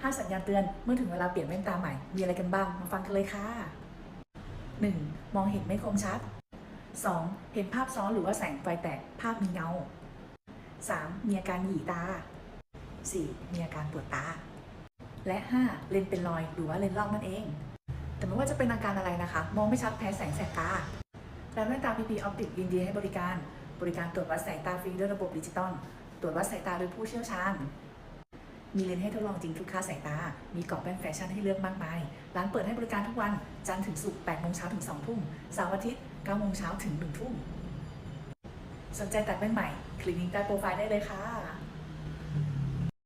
5 สัญญาณเตือนเมื่อถึงเวลาเปลี่ยนแว่นตาใหม่มีอะไรกันบ้างมาฟังกันเลยค่ะ 1. มองเห็นไม่คมชัด 2. เห็นภาพซ้อนหรือว่าแสงไฟแตกภาพมีเงา 3. มีอาการหยีตา 4. มีอาการปวดตา และ 5. เลนเป็นรอยหรือว่าเลนลอกนั่นเอง แต่ไม่ว่าจะเป็นอาการอะไรนะคะมองไม่ชัดแพ้แสงแสบตาร้านแว่นตา PP Optic ยินดีให้บริการตรวจวัดสายตาฟรีด้วยระบบดิจิตอลตรวจวัดสายตาโดยผู้เชี่ยวชาญมีเลนส์ให้ทดลองจริงทุกค่าสายตามีกรอบแว่นแฟชั่นให้เลือกมากมายร้านเปิดให้บริการทุกวันจันทร์ถึงศุกร์8 โมงเช้าถึง 2 ทุ่มเสาร์อาทิตย์9 โมงเช้าถึง 1 ทุ่มสนใจตัดแว่นใหม่คลิกลิงก์ใต้โปรไฟล์ได้เลยค่ะ